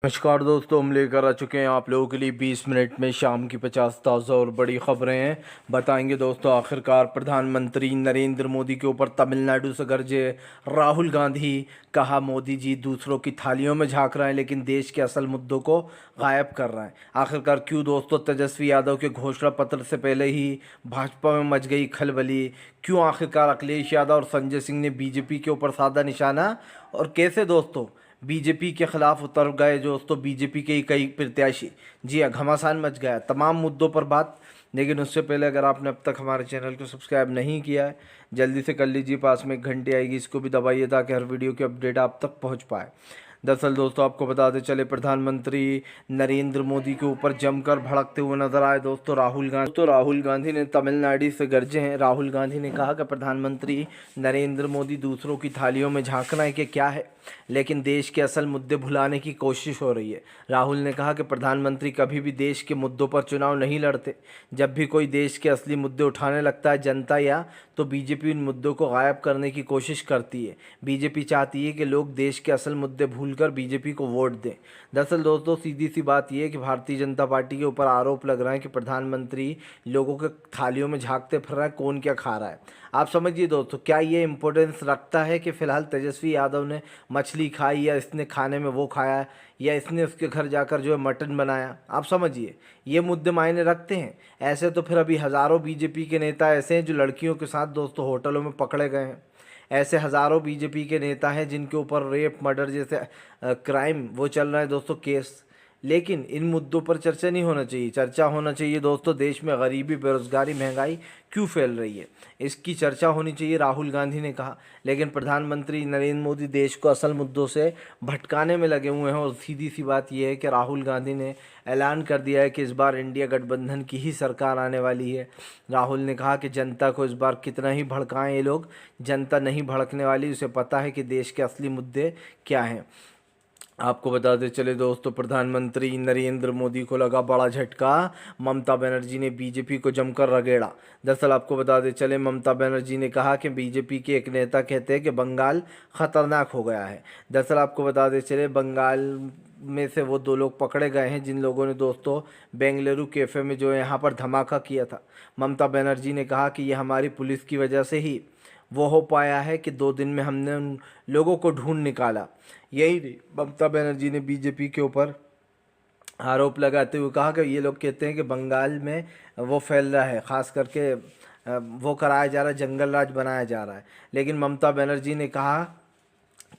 नमस्कार दोस्तों, हम लेकर आ चुके हैं आप लोगों के लिए 20 मिनट में शाम की 50 ताज़ा और बड़ी खबरें हैं। बताएंगे दोस्तों, आखिरकार प्रधानमंत्री नरेंद्र मोदी के ऊपर तमिलनाडु से गरजे राहुल गांधी। कहा, मोदी जी दूसरों की थालियों में झांक रहे हैं लेकिन देश के असल मुद्दों को गायब कर रहे हैं। आखिरकार क्यों दोस्तों तेजस्वी यादव के घोषणा पत्र से पहले ही भाजपा में मच गई खलबली? क्यों आखिरकार अखिलेश यादव और संजय सिंह ने बीजेपी के ऊपर साधा निशाना? और कैसे दोस्तों बीजेपी के खिलाफ उतर गए दोस्तों बीजेपी के ही कई प्रत्याशी? जी हाँ, घमासान मच गया। तमाम मुद्दों पर बात, लेकिन उससे पहले अगर आपने अब तक हमारे चैनल को सब्सक्राइब नहीं किया है, जल्दी से कर लीजिए। पास में एक घंटी आएगी, इसको भी दबाइए ताकि हर वीडियो की अपडेट आप तक पहुंच पाए। दरअसल दोस्तों आपको बताते चले, प्रधानमंत्री नरेंद्र मोदी के ऊपर जमकर भड़कते हुए नजर आए दोस्तों राहुल गांधी। तो राहुल गांधी ने तमिलनाडु से गरजे हैं। राहुल गांधी ने कहा कि प्रधानमंत्री नरेंद्र मोदी दूसरों की थालियों में झांकना है कि क्या है, लेकिन देश के असल मुद्दे भुलाने की कोशिश हो रही है। राहुल ने कहा कि प्रधानमंत्री कभी भी देश के मुद्दों पर चुनाव नहीं लड़ते। जब भी कोई देश के असली मुद्दे उठाने लगता है जनता या तो बीजेपी उन मुद्दों को गायब करने की कोशिश करती है। बीजेपी चाहती है कि लोग देश के असल मुद्दे भूलकर बीजेपी को वोट दें। दरअसल दोस्तों सीधी सी बात यह है कि भारतीय जनता पार्टी के ऊपर आरोप लग रहा है कि प्रधानमंत्री लोगों के थालियों में झांकते फिर रहा है, कौन क्या खा रहा है। आप समझिए दोस्तों, क्या ये इम्पोर्टेंस रखता है कि फिलहाल तेजस्वी यादव ने मछली खाई, या इसने खाने में वो खाया, या इसने उसके घर जाकर जो है मटन बनाया? आप समझिए, ये मुद्दे मायने रखते हैं। ऐसे तो फिर अभी हज़ारों बीजेपी के नेता ऐसे हैं जो लड़कियों के साथ दोस्तों होटलों में पकड़े गए हैं। ऐसे हज़ारों बीजेपी के नेता हैं जिनके ऊपर रेप मर्डर जैसे क्राइम वो चल रहा है दोस्तों केस। लेकिन इन मुद्दों पर चर्चा नहीं होना चाहिए। चर्चा होना चाहिए दोस्तों देश में गरीबी, बेरोजगारी, महंगाई क्यों फैल रही है, इसकी चर्चा होनी चाहिए, राहुल गांधी ने कहा। लेकिन प्रधानमंत्री नरेंद्र मोदी देश को असल मुद्दों से भटकाने में लगे हुए हैं। और सीधी सी बात यह है कि राहुल गांधी ने ऐलान कर दिया है कि इस बार इंडिया गठबंधन की ही सरकार आने वाली है। राहुल ने कहा कि जनता को इस बार कितना ही भड़काएं ये लोग, जनता नहीं भड़कने वाली। उसे पता है कि देश के असली मुद्दे क्या हैं। आपको बताते चले दोस्तों, प्रधानमंत्री नरेंद्र मोदी को लगा बड़ा झटका। ममता बनर्जी ने बीजेपी को जमकर रगेड़ा। दरअसल आपको बताते चले, ममता बनर्जी ने कहा कि बीजेपी के एक नेता कहते हैं कि बंगाल खतरनाक हो गया है। दरअसल आपको बताते चले, बंगाल में से वो 2 लोग पकड़े गए हैं जिन लोगों ने दोस्तों बेंगलुरु कैफ़े में जो है यहाँ पर धमाका किया था। ममता बनर्जी ने कहा कि ये हमारी पुलिस की वजह से ही वो हो पाया है कि 2 दिन में हमने उन लोगों को ढूंढ निकाला। यही नहीं, ममता बनर्जी ने बीजेपी के ऊपर आरोप लगाते हुए कहा कि ये लोग कहते हैं कि बंगाल में वो फैल रहा है, ख़ास करके वो कराया जा रहा है, जंगल राज बनाया जा रहा है। लेकिन ममता बनर्जी ने कहा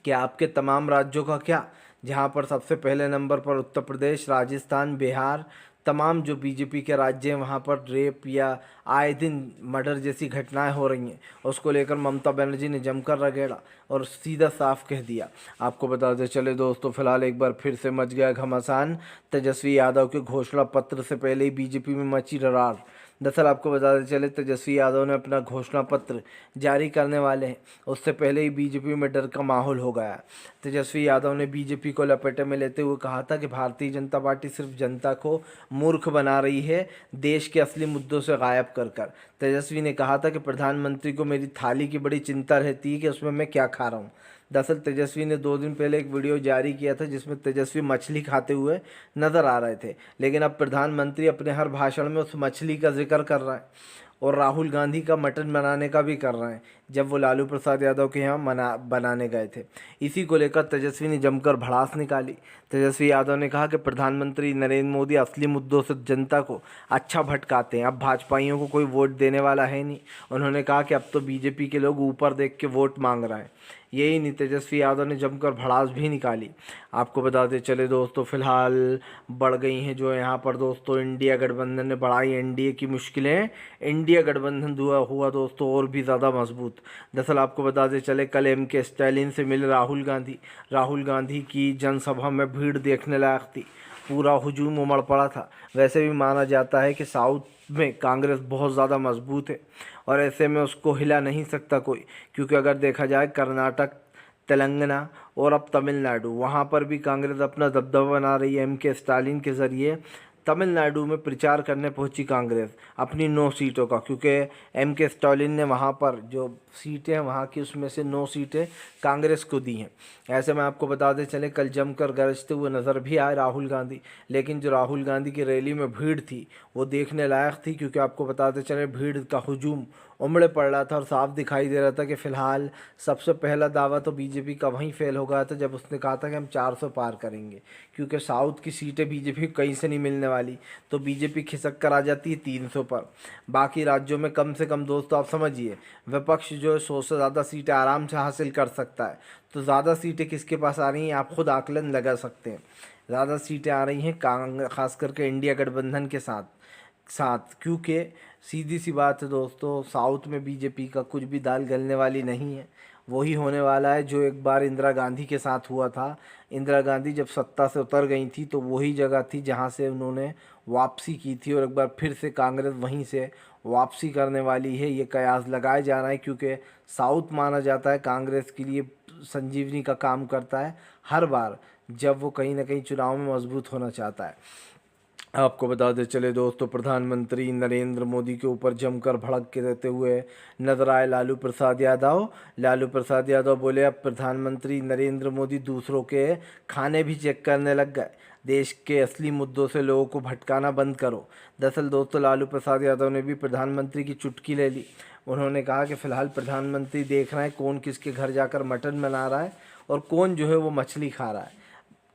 कि आपके तमाम राज्यों का क्या, जहाँ पर सबसे पहले नंबर पर उत्तर प्रदेश, राजस्थान, बिहार, तमाम जो बीजेपी के राज्य हैं वहाँ पर रेप या आए दिन मर्डर जैसी घटनाएं हो रही हैं, उसको लेकर ममता बनर्जी ने जमकर रगेड़ा और सीधा साफ कह दिया। आपको बताते चले दोस्तों, फिलहाल एक बार फिर से मच गया घमासान। तेजस्वी यादव के घोषणा पत्र से पहले ही बीजेपी में मची दरार। दरअसल आपको बताते चले, तेजस्वी यादव ने अपना घोषणा पत्र जारी करने वाले हैं, उससे पहले ही बीजेपी में डर का माहौल हो गया। तेजस्वी यादव ने बीजेपी को लपेटे में लेते हुए कहा था कि भारतीय जनता पार्टी सिर्फ जनता को मूर्ख बना रही है, देश के असली मुद्दों से गायब कर कर। तेजस्वी ने कहा था कि प्रधानमंत्री को मेरी थाली की बड़ी चिंता रहती है कि उसमें मैं क्या खा रहा हूँ। दरअसल तेजस्वी ने 2 दिन पहले एक वीडियो जारी किया था जिसमें तेजस्वी मछली खाते हुए नजर आ रहे थे, लेकिन अब प्रधानमंत्री अपने हर भाषण में उस मछली का जिक्र कर रहा है और राहुल गांधी का मटन बनाने का भी कर रहे हैं, जब वो लालू प्रसाद यादव के यहाँ बनाने गए थे। इसी को लेकर तेजस्वी ने जमकर भड़ास निकाली। तेजस्वी यादव ने कहा कि प्रधानमंत्री नरेंद्र मोदी असली मुद्दों से जनता को अच्छा भटकाते हैं, अब भाजपाइयों को कोई वोट देने वाला है नहीं। उन्होंने कहा कि अब तो बीजेपी के लोग ऊपर देख के वोट मांग रहे हैं। यही नहीं, तेजस्वी यादव ने जमकर भड़ास भी निकाली। आपको बताते चले दोस्तों, फिलहाल बढ़ गई हैं जो यहाँ पर दोस्तों इंडिया गठबंधन ने बढ़ाई एनडीए की मुश्किलें। इंडिया गठबंधन हुआ दोस्तों और भी ज़्यादा मजबूत। दरअसल आपको बताते चले, कल के स्टालिन से मिले राहुल गांधी। राहुल गांधी की जनसभा में भीड़ देखने लायक थी, पूरा हुजूम उमड़ पड़ा था। वैसे भी माना जाता है कि साउथ में कांग्रेस बहुत ज़्यादा मजबूत है और ऐसे में उसको हिला नहीं सकता कोई, क्योंकि अगर देखा जाए कर्नाटक, तेलंगाना और अब तमिलनाडु, वहाँ पर भी कांग्रेस अपना दबदबा बना रही है के स्टालिन के ज़रिए। तमिलनाडु में प्रचार करने पहुंची कांग्रेस अपनी 9 सीटों का, क्योंकि M.K. स्टालिन ने वहां पर जो सीटें हैं वहां की उसमें से 9 सीटें कांग्रेस को दी हैं। ऐसे में आपको बताते चले कल जमकर गरजते हुए नज़र भी आए राहुल गांधी, लेकिन जो राहुल गांधी की रैली में भीड़ थी वो देखने लायक थी, क्योंकि आपको बताते चले भीड़ का हुजूम उमड़े पड़ रहा था और साफ दिखाई दे रहा था कि फ़िलहाल सबसे पहला दावा तो बीजेपी का वहीं फेल हो गया था जब उसने कहा था कि हम 400 पार करेंगे, क्योंकि साउथ की सीटें बीजेपी को कहीं से नहीं मिलने वाली, तो बीजेपी खिसक कर आ जाती है 300 पर। बाकी राज्यों में कम से कम दोस्तों आप समझिए विपक्ष जो है 100 से ज़्यादा सीटें आराम से हासिल कर सकता है। तो ज़्यादा सीटें किसके पास आ रही हैं आप खुद आकलन लगा सकते हैं। ज़्यादा सीटें आ रही हैं खास करके इंडिया गठबंधन के साथ, क्योंकि सीधी सी बात है दोस्तों, साउथ में बीजेपी का कुछ भी दाल गलने वाली नहीं है। वही होने वाला है जो एक बार इंदिरा गांधी के साथ हुआ था। इंदिरा गांधी जब सत्ता से उतर गई थी तो वही जगह थी जहां से उन्होंने वापसी की थी, और एक बार फिर से कांग्रेस वहीं से वापसी करने वाली है, ये कयास लगाया जा रहा है, क्योंकि साउथ माना जाता है कांग्रेस के लिए संजीवनी का काम करता है हर बार जब वो कहीं ना कहीं चुनाव में मजबूत होना चाहता है। आपको बता दें चले दोस्तों, प्रधानमंत्री नरेंद्र मोदी के ऊपर जमकर भड़क के रहते हुए नजर आए लालू प्रसाद यादव। लालू प्रसाद यादव बोले अब प्रधानमंत्री नरेंद्र मोदी दूसरों के खाने भी चेक करने लग गए, देश के असली मुद्दों से लोगों को भटकाना बंद करो। दरअसल दोस्तों लालू प्रसाद यादव ने भी प्रधानमंत्री की चुटकी ले ली। उन्होंने कहा कि फ़िलहाल प्रधानमंत्री देख रहे हैं कौन किसके घर जाकर मटन बना रहा है और कौन जो है वो मछली खा रहा है।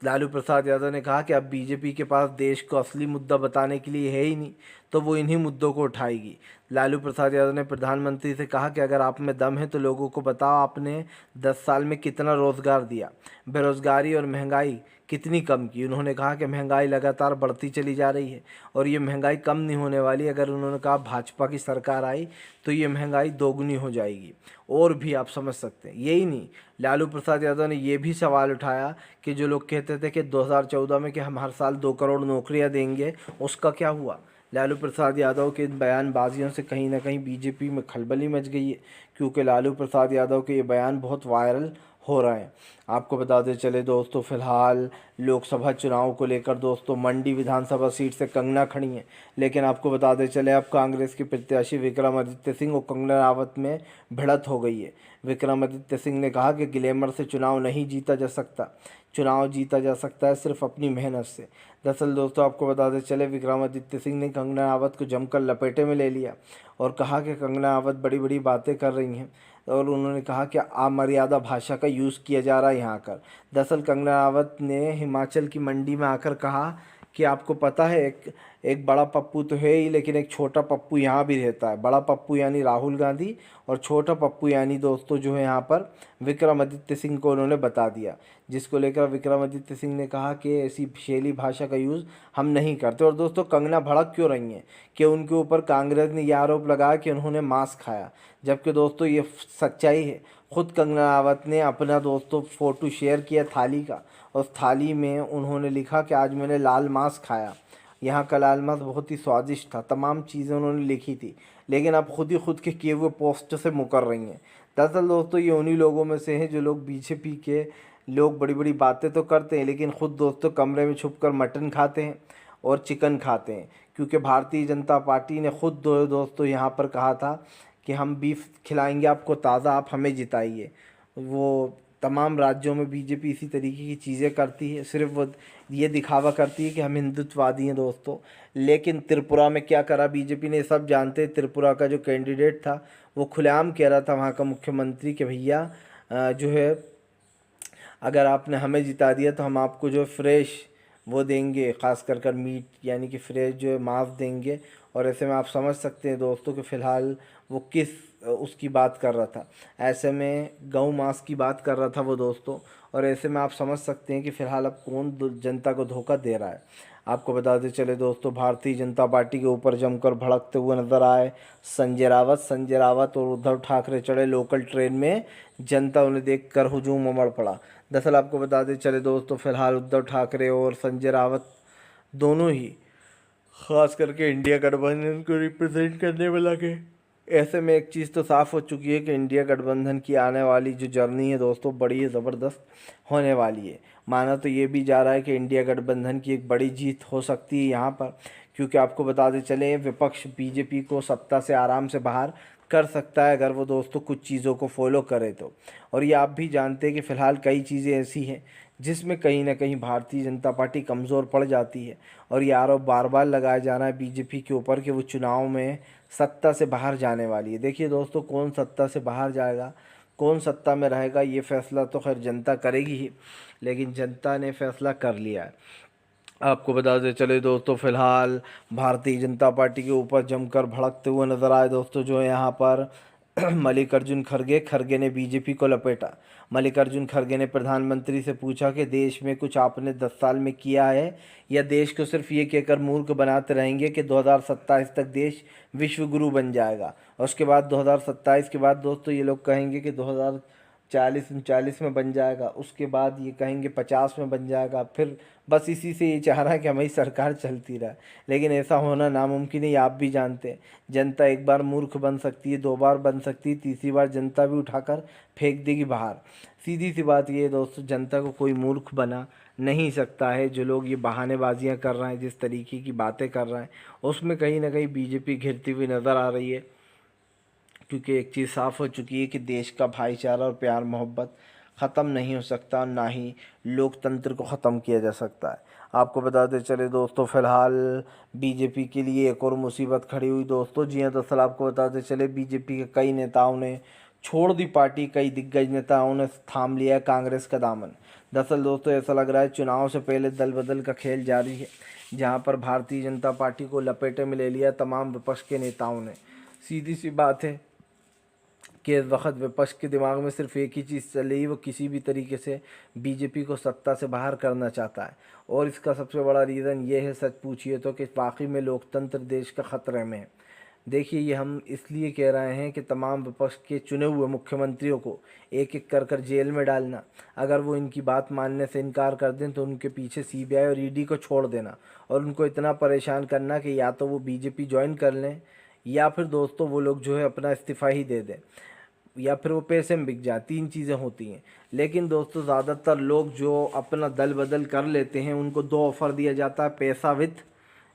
लालू प्रसाद यादव ने कहा कि अब बीजेपी के पास देश को असली मुद्दा बताने के लिए है ही नहीं, तो वो इन्हीं मुद्दों को उठाएगी। लालू प्रसाद यादव ने प्रधानमंत्री से कहा कि अगर आप में दम है तो लोगों को बताओ आपने 10 साल में कितना रोज़गार दिया, बेरोज़गारी और महंगाई कितनी कम की। उन्होंने कहा कि महंगाई लगातार बढ़ती चली जा रही है और ये महंगाई कम नहीं होने वाली। अगर उन्होंने कहा भाजपा की सरकार आई तो ये महंगाई दोगुनी हो जाएगी। और भी आप समझ सकते हैं, यही नहीं, लालू प्रसाद यादव ने ये भी सवाल उठाया कि जो लोग कहते थे कि 2014 में कि हम हर साल 2 करोड़ नौकरियां देंगे, उसका क्या हुआ। लालू प्रसाद यादव के इन बयानबाजियों से कहीं ना कहीं बीजेपी में खलबली मच गई है, क्योंकि लालू प्रसाद यादव के ये बयान बहुत वायरल हो रहे हैं। आपको बताते चले दोस्तों, फिलहाल लोकसभा चुनाव को लेकर दोस्तों मंडी विधानसभा सीट से कंगना खड़ी हैं, लेकिन आपको बताते चले अब कांग्रेस के प्रत्याशी विक्रमादित्य सिंह और कंगना रावत में भिड़ंत हो गई है। विक्रमादित्य सिंह ने कहा कि ग्लैमर से चुनाव नहीं जीता जा सकता, चुनाव जीता जा सकता है सिर्फ अपनी मेहनत से। दरअसल दोस्तों आपको बताते चले विक्रमादित्य सिंह ने कंगना रावत को जमकर लपेटे में ले लिया और कहा कि कंगना रावत बड़ी बड़ी बातें कर रही हैं, और उन्होंने कहा कि अमर्यादा भाषा का यूज़ किया जा रहा है यहाँ आकर। दरअसल कंगना रावत ने हिमाचल की मंडी में आकर कहा कि आपको पता है एक बड़ा पप्पू तो है ही, लेकिन एक छोटा पप्पू यहाँ भी रहता है। बड़ा पप्पू यानी राहुल गांधी और छोटा पप्पू यानी दोस्तों जो है यहाँ पर विक्रमादित्य सिंह को उन्होंने बता दिया, जिसको लेकर विक्रमादित्य सिंह ने कहा कि ऐसी शैली भाषा का यूज़ हम नहीं करते। और दोस्तों कंगना भड़क क्यों रही हैं कि उनके ऊपर कांग्रेस ने यह आरोप लगाया कि उन्होंने मांस खाया, जबकि दोस्तों ये सच्चाई है। खुद कंगना रावत ने अपना दोस्तों फ़ोटो शेयर किया थाली का, उस थाली में उन्होंने लिखा कि आज मैंने लाल मांस खाया, यहाँ का लाल मांस बहुत ही स्वादिष्ट था, तमाम चीज़ें उन्होंने लिखी थी, लेकिन अब खुद के किए हुए पोस्ट से मुकर रही हैं। दरअसल दोस्तों ये उन्हीं लोगों में से हैं जो लोग बीजेपी के लोग बड़ी बड़ी बातें तो करते हैं, लेकिन खुद दोस्तों कमरे में छुपकर मटन खाते हैं और चिकन खाते हैं, क्योंकि भारतीय जनता पार्टी ने खुद दोस्तों यहाँ पर कहा था कि हम बीफ खिलाएंगे आपको ताज़ा, आप हमें जिताइए। वो तमाम राज्यों में बीजेपी इसी तरीके की चीज़ें करती है, सिर्फ वो ये दिखावा करती है कि हम हिंदुत्ववादी हैं दोस्तों। लेकिन त्रिपुरा में क्या करा बीजेपी ने, सब जानते हैं। त्रिपुरा का जो कैंडिडेट था वो खुलेआम कह रहा था वहाँ का मुख्यमंत्री कि भैया जो है अगर आपने हमें जिता दिया तो हम आपको जो फ्रेश वो देंगे, ख़ास कर मीट यानी कि फ्रेश जो है मांस देंगे। और ऐसे में आप समझ सकते हैं दोस्तों कि फ़िलहाल वो किस उसकी बात कर रहा था। ऐसे में गऊ मांस की बात कर रहा था वो दोस्तों, और ऐसे में आप समझ सकते हैं कि फ़िलहाल अब कौन जनता को धोखा दे रहा है। आपको बताते चले दोस्तों, भारतीय जनता पार्टी के ऊपर जमकर भड़कते हुए नजर आए संजय रावत और उद्धव ठाकरे चढ़े लोकल ट्रेन में, जनता उन्हें देखकर हुजूम उमड़ पड़ा। दरअसल आपको बताते चले दोस्तों, फिलहाल उद्धव ठाकरे और संजय रावत दोनों ही खास करके इंडिया गठबंधन को रिप्रेजेंट करने में लगे। ऐसे में एक चीज़ तो साफ़ हो चुकी है कि इंडिया गठबंधन की आने वाली जो जर्नी है दोस्तों बड़ी ज़बरदस्त होने वाली है। माना तो ये भी जा रहा है कि इंडिया गठबंधन की एक बड़ी जीत हो सकती है यहाँ पर, क्योंकि आपको बताते चले विपक्ष बीजेपी को सत्ता से आराम से बाहर कर सकता है अगर वो दोस्तों कुछ चीज़ों को फॉलो करे तो। और ये आप भी जानते हैं कि फ़िलहाल कई चीज़ें ऐसी हैं जिसमें कहीं ना कहीं भारतीय जनता पार्टी कमज़ोर पड़ जाती है, और ये आरोप बार बार लगाया जा रहा है बीजेपी के ऊपर कि वो चुनाव में सत्ता से बाहर जाने वाली है। देखिए दोस्तों, कौन सत्ता से बाहर जाएगा, कौन सत्ता में रहेगा, ये फैसला तो खैर जनता करेगी ही, लेकिन जनता ने फैसला कर लिया है। आपको बताते चले दोस्तों, फिलहाल भारतीय जनता पार्टी के ऊपर जमकर भड़कते हुए नजर आए दोस्तों जो है यहाँ पर मल्लिकार्जुन खड़गे ने बीजेपी को लपेटा। मल्लिकार्जुन खड़गे ने प्रधानमंत्री से पूछा कि देश में कुछ आपने 10 साल में किया है, या देश को सिर्फ ये कहकर मूर्ख बनाते रहेंगे कि 2027 तक देश विश्व गुरु बन जाएगा, और उसके बाद 2027 के बाद दोस्तों ये लोग कहेंगे कि 2040-39 में बन जाएगा, उसके बाद ये कहेंगे 50 में बन जाएगा, फिर बस इसी से ये चाह रहा है कि हमारी सरकार चलती रहे। लेकिन ऐसा होना नामुमकिन है, ये आप भी जानते हैं। जनता एक बार मूर्ख बन सकती है, 2 बार बन सकती है, तीसरी बार जनता भी उठाकर फेंक देगी बाहर। सीधी सी बात ये है दोस्तों, जनता को कोई मूर्ख बना नहीं सकता है। जो लोग ये बहानेबाजियां कर रहे हैं, जिस तरीके की बातें कर रहे हैं, उसमें कहीं ना कहीं बीजेपी घिरती हुई नज़र आ रही है, क्योंकि एक चीज़ साफ़ हो चुकी है कि देश का भाईचारा और प्यार मोहब्बत ख़त्म नहीं हो सकता, ना ही लोकतंत्र को ख़त्म किया जा सकता है। आपको बताते चले दोस्तों, फ़िलहाल बीजेपी के लिए एक और मुसीबत खड़ी हुई दोस्तों। जी हाँ, दरअसल आपको बताते चले बीजेपी के कई नेताओं ने छोड़ दी पार्टी, कई दिग्गज नेताओं ने थाम लिया कांग्रेस का दामन। दरअसल दोस्तों ऐसा लग रहा है चुनाव से पहले दल बदल का खेल जारी है, जहाँ पर भारतीय जनता पार्टी को लपेटे में ले लिया तमाम विपक्ष के नेताओं ने। सीधी सी बात है कि इस वक्त विपक्ष के दिमाग में सिर्फ एक ही चीज़ चल रही है, वो किसी भी तरीके से बीजेपी को सत्ता से बाहर करना चाहता है। और इसका सबसे बड़ा रीज़न ये है, सच पूछिए तो, कि वाकई में लोकतंत्र देश का ख़तरे में है। देखिए, ये हम इसलिए कह रहे हैं कि तमाम विपक्ष के चुने हुए मुख्यमंत्रियों को एक एक कर जेल में डालना, अगर वो इनकी बात मानने से इनकार कर दें तो उनके पीछे सीबीआई और ईडी को छोड़ देना, और उनको इतना परेशान करना कि या तो वो बीजेपी ज्वाइन कर लें, या फिर दोस्तों वो लोग जो है अपना इस्तीफ़ा ही दे दें, या फिर वो पैसे में बिक जाए। 3 चीज़ें होती हैं। लेकिन दोस्तों ज़्यादातर लोग जो अपना दल बदल कर लेते हैं, उनको 2 ऑफ़र दिया जाता है, पैसा विद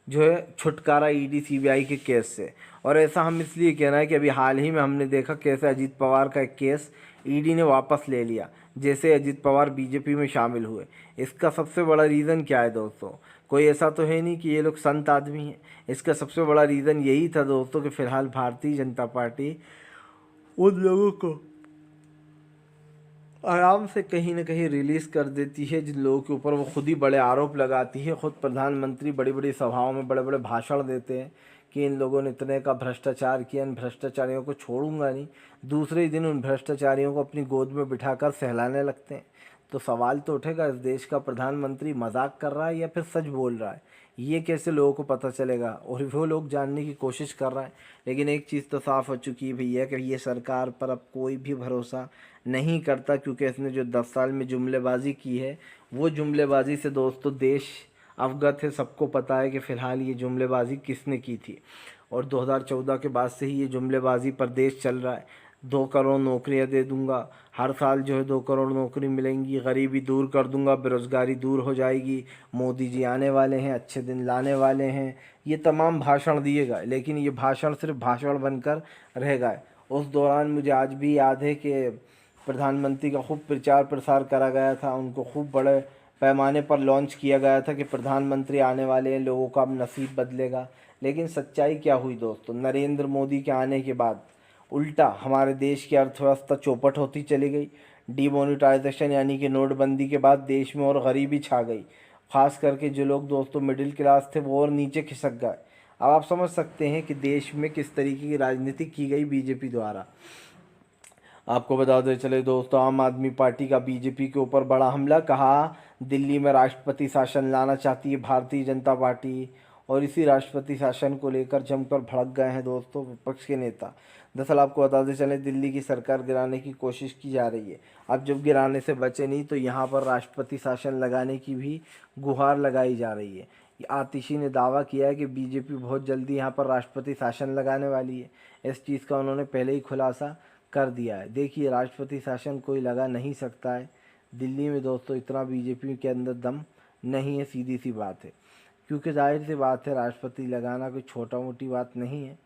जो है छुटकारा ईडी सीबीआई के केस से। और ऐसा हम इसलिए कह रहे हैं कि अभी हाल ही में हमने देखा कैसे अजीत पवार का एक केस ईडी ने वापस ले लिया, जैसे अजीत पवार बीजेपी में शामिल हुए। इसका सबसे बड़ा रीज़न क्या है दोस्तों? कोई ऐसा तो है नहीं कि ये लोग संत आदमी हैं। इसका सबसे बड़ा रीज़न यही था दोस्तों कि फ़िलहाल भारतीय जनता पार्टी उन लोगों को आराम से कहीं ना कहीं रिलीज़ कर देती है जिन लोगों के ऊपर वो खुद ही बड़े आरोप लगाती है। खुद प्रधानमंत्री बड़ी बड़ी सभाओं में बड़े बड़े भाषण देते हैं कि इन लोगों ने इतने का भ्रष्टाचार किया, इन भ्रष्टाचारियों को छोड़ूंगा नहीं। दूसरे ही दिन उन भ्रष्टाचारियों को अपनी गोद में बिठाकर सहलाने लगते हैं। तो सवाल तो उठेगा, इस देश का प्रधानमंत्री मजाक कर रहा है या फिर सच बोल रहा है? ये कैसे लोगों को पता चलेगा? और वो लोग जानने की कोशिश कर रहे हैं। लेकिन एक चीज़ तो साफ़ हो चुकी है भैया कि ये सरकार पर अब कोई भी भरोसा नहीं करता, क्योंकि इसने जो 10 साल में जुमलेबाजी की है, वो जुमलेबाजी से दोस्तों देश अवगत है। सबको पता है कि फ़िलहाल ये जुमलेबाजी किसने की थी, और 2014 के बाद से ही ये जुमलेबाजी पर देश चल रहा है। 2 करोड़ नौकरियां दे दूंगा, हर साल जो है 2 करोड़ नौकरी मिलेंगी, गरीबी दूर कर दूंगा, बेरोज़गारी दूर हो जाएगी, मोदी जी आने वाले हैं, अच्छे दिन लाने वाले हैं। ये तमाम भाषण दिए गए, लेकिन ये भाषण सिर्फ भाषण बनकर रह गए। उस दौरान मुझे आज भी याद है कि प्रधानमंत्री का खूब प्रचार प्रसार करा गया था, उनको खूब बड़े पैमाने पर लॉन्च किया गया था कि प्रधानमंत्री आने वाले हैं, लोगों का अब नसीब बदलेगा। लेकिन सच्चाई क्या हुई दोस्तों? नरेंद्र मोदी के आने के बाद उल्टा हमारे देश की अर्थव्यवस्था चौपट होती चली गई। डीमोनेटाइजेशन यानी कि नोटबंदी के बाद देश में और गरीबी छा गई। खास करके जो लोग दोस्तों मिडिल क्लास थे वो और नीचे खिसक गए। अब आप समझ सकते हैं कि देश में किस तरीके की राजनीति की गई बीजेपी द्वारा। आपको बताते चले दोस्तों, आम आदमी पार्टी का बीजेपी के ऊपर बड़ा हमला। कहा दिल्ली में राष्ट्रपति शासन लाना चाहती है भारतीय जनता पार्टी, और इसी राष्ट्रपति शासन को लेकर जमकर भड़क गए हैं दोस्तों विपक्ष के नेता। दरअसल आपको बताते चले दिल्ली की सरकार गिराने की कोशिश की जा रही है। अब जब गिराने से बचे नहीं तो यहाँ पर राष्ट्रपति शासन लगाने की भी गुहार लगाई जा रही है। आतिशी ने दावा किया है कि बीजेपी बहुत जल्दी यहाँ पर राष्ट्रपति शासन लगाने वाली है। इस चीज़ का उन्होंने पहले ही खुलासा कर दिया है। देखिए, राष्ट्रपति शासन कोई लगा नहीं सकता है, दिल्ली में दोस्तों इतना बीजेपी के अंदर दम नहीं है, सीधी सी बात है। क्योंकि जाहिर सी बात है, राष्ट्रपति लगाना कोई छोटा मोटी बात नहीं है।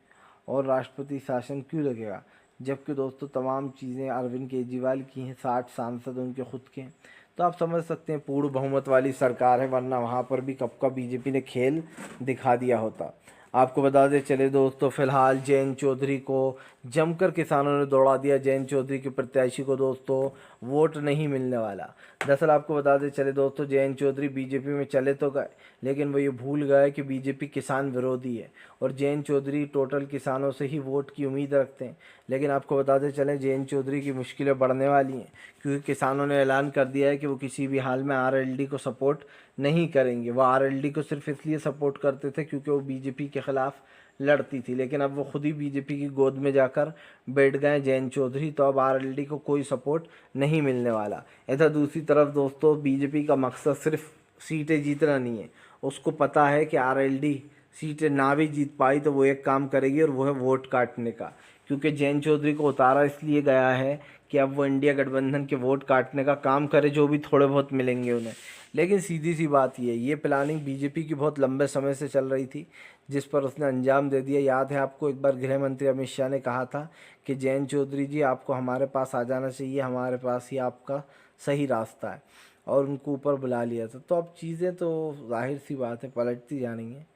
और राष्ट्रपति शासन क्यों लगेगा, जबकि दोस्तों तमाम चीज़ें अरविंद केजरीवाल की हैं, 60 सांसद उनके खुद के हैं। तो आप समझ सकते हैं पूर्ण बहुमत वाली सरकार है, वरना वहाँ पर भी कब का बीजेपी ने खेल दिखा दिया होता। आपको बता दें चले दोस्तों, फिलहाल जयंत चौधरी को जमकर किसानों ने दौड़ा दिया। जयंत चौधरी के प्रत्याशी को दोस्तों वोट नहीं मिलने वाला। दरअसल आपको बता दें चले दोस्तों, जयंत चौधरी बीजेपी में चले तो गए, लेकिन वो ये भूल गए कि बीजेपी किसान विरोधी है और जयंत चौधरी टोटल किसानों से ही वोट की उम्मीद रखते हैं। लेकिन आपको बताते चलें, जयंत चौधरी की मुश्किलें बढ़ने वाली हैं, क्योंकि किसानों ने ऐलान कर दिया है कि वो किसी भी हाल में आरएलडी को सपोर्ट नहीं करेंगे। वो आरएलडी को सिर्फ इसलिए सपोर्ट करते थे क्योंकि वो बीजेपी के खिलाफ लड़ती थी, लेकिन अब वो खुद ही बीजेपी की गोद में जाकर बैठ गए जयंत चौधरी, तो अब आरएलडी को कोई सपोर्ट नहीं मिलने वाला। इधर दूसरी तरफ दोस्तों, बीजेपी का मकसद सिर्फ सीटें जीतना नहीं है, उसको पता है कि आरएलडी सीटें ना भी जीत पाई तो वो एक काम करेगी, और वो है वोट काटने का। क्योंकि जयंत चौधरी को उतारा इसलिए गया है कि अब वो इंडिया गठबंधन के वोट काटने का काम करे, जो भी थोड़े बहुत मिलेंगे उन्हें। लेकिन सीधी सी बात ये प्लानिंग बीजेपी की बहुत लंबे समय से चल रही थी, जिस पर उसने अंजाम दे दिया। याद है आपको, एक बार गृह मंत्री अमित शाह ने कहा था कि जयंत चौधरी जी आपको हमारे पास आ जाना चाहिए, हमारे पास ही आपका सही रास्ता है, और उनको ऊपर बुला लिया था। तो अब चीज़ें तो जाहिर सी बात है पलटती जानी है।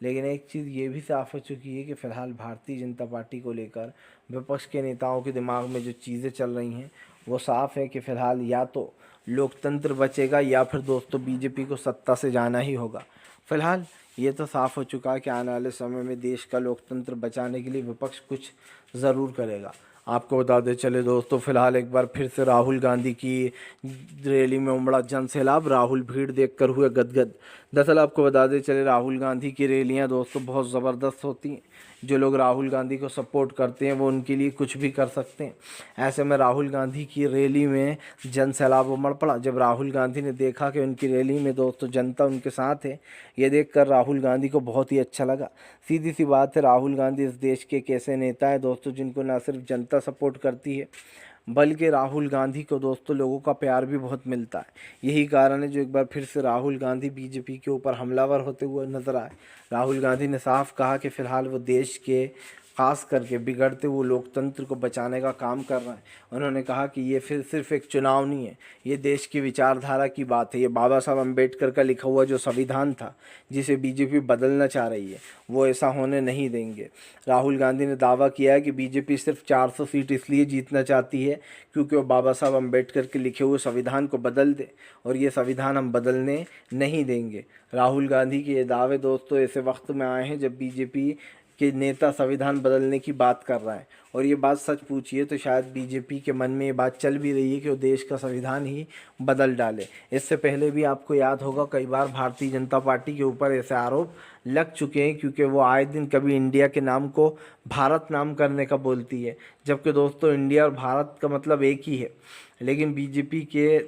लेकिन एक चीज़ ये भी साफ हो चुकी है कि फ़िलहाल भारतीय जनता पार्टी को लेकर विपक्ष के नेताओं के दिमाग में जो चीज़ें चल रही हैं, वो साफ़ है कि फ़िलहाल या तो लोकतंत्र बचेगा या फिर दोस्तों बीजेपी को सत्ता से जाना ही होगा। फ़िलहाल ये तो साफ़ हो चुका है कि आने वाले समय में देश का लोकतंत्र बचाने के लिए विपक्ष कुछ ज़रूर करेगा। आपको बता दें चले दोस्तों, फिलहाल एक बार फिर से राहुल गांधी की रैली में उमड़ा जन सैलाब, राहुल भीड़ देखकर हुए गदगद। दरअसल आपको बता दें चले, राहुल गांधी की रैलियां दोस्तों बहुत ज़बरदस्त होती हैं। जो लोग राहुल गांधी को सपोर्ट करते हैं वो उनके लिए कुछ भी कर सकते हैं। ऐसे में राहुल गांधी की रैली में जन सैलाब उमड़ पड़ा। जब राहुल गांधी ने देखा कि उनकी रैली में दोस्तों जनता उनके साथ है, ये देखकर राहुल गांधी को बहुत ही अच्छा लगा। सीधी सी बात है, राहुल गांधी इस देश के एक ऐसे नेता है दोस्तों जिनको न सिर्फ जनता सपोर्ट करती है, बल्कि राहुल गांधी को दोस्तों लोगों का प्यार भी बहुत मिलता है। यही कारण है जो एक बार फिर से राहुल गांधी बीजेपी के ऊपर हमलावर होते हुए नजर आए। राहुल गांधी ने साफ कहा कि फ़िलहाल वो देश के खास करके बिगड़ते हुए लोकतंत्र को बचाने का काम कर रहे हैं। उन्होंने कहा कि ये फिर सिर्फ एक चुनाव नहीं है, ये देश की विचारधारा की बात है। ये बाबा साहब अम्बेडकर का लिखा हुआ जो संविधान था, जिसे बीजेपी बदलना चाह रही है, वो ऐसा होने नहीं देंगे। राहुल गांधी ने दावा किया है कि बीजेपी सिर्फ 400 सीट इसलिए जीतना चाहती है क्योंकि वो बाबा साहब अम्बेडकर के लिखे हुए संविधान को बदल दे, और ये संविधान हम बदलने नहीं देंगे। राहुल गांधी के ये दावे दोस्तों ऐसे वक्त में आए हैं जब बीजेपी के नेता संविधान बदलने की बात कर रहा है, और ये बात सच पूछिए तो शायद बीजेपी के मन में ये बात चल भी रही है कि वो देश का संविधान ही बदल डाले। इससे पहले भी आपको याद होगा कई बार भारतीय जनता पार्टी के ऊपर ऐसे आरोप लग चुके हैं, क्योंकि वो आए दिन कभी इंडिया के नाम को भारत नाम करने का बोलती है, जबकि दोस्तों इंडिया और भारत का मतलब एक ही है। लेकिन बीजेपी के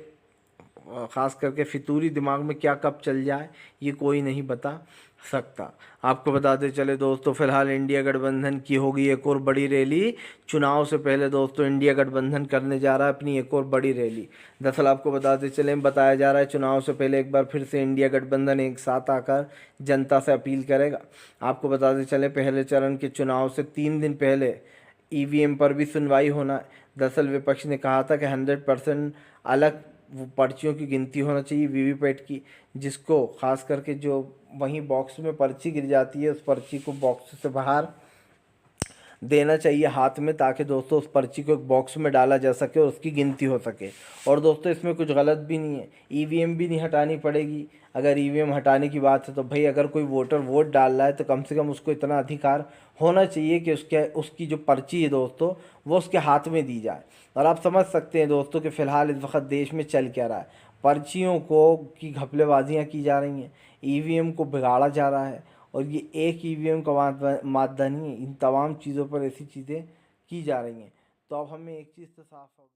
ख़ास करके फितूरी दिमाग में क्या कब चल जाए ये कोई नहीं बता सकता। आपको बताते चले दोस्तों, फिलहाल इंडिया गठबंधन की होगी एक और बड़ी रैली। चुनाव से पहले दोस्तों इंडिया गठबंधन करने जा रहा है अपनी एक और बड़ी रैली। दरअसल आपको बताते चले, बताया जा रहा है चुनाव से पहले एक बार फिर से इंडिया गठबंधन एक साथ आकर जनता से अपील करेगा। आपको बताते चले, पहले चरण के चुनाव से 3 दिन पहले ईवीएम पर भी सुनवाई होना है। दरअसल विपक्ष ने कहा था कि 100% अलग वो पर्चियों की गिनती होना चाहिए वीवीपैट की, जिसको खास करके जो वहीं बॉक्स में पर्ची गिर जाती है उस पर्ची को बॉक्स से बाहर देना चाहिए हाथ में, ताकि दोस्तों उस पर्ची को एक बॉक्स में डाला जा सके और उसकी गिनती हो सके। और दोस्तों इसमें कुछ गलत भी नहीं है, ईवीएम भी नहीं हटानी पड़ेगी। अगर ईवीएम हटाने की बात है तो भाई अगर कोई वोटर वोट डाल रहा है तो कम से कम उसको इतना अधिकार होना चाहिए कि उसकी जो पर्ची है दोस्तों वो उसके हाथ में दी जाए। और आप समझ सकते हैं दोस्तों कि फ़िलहाल इस वक्त देश में चल क्या रहा है। पर्चियों को की घपलेबाजियाँ की जा रही हैं, ईवीएम को बिगाड़ा जा रहा है, और ये एक ईवीएम का मादा नहीं है, इन तमाम चीज़ों पर ऐसी चीज़ें की जा रही हैं। तो अब हमें एक चीज़ तो साफ हो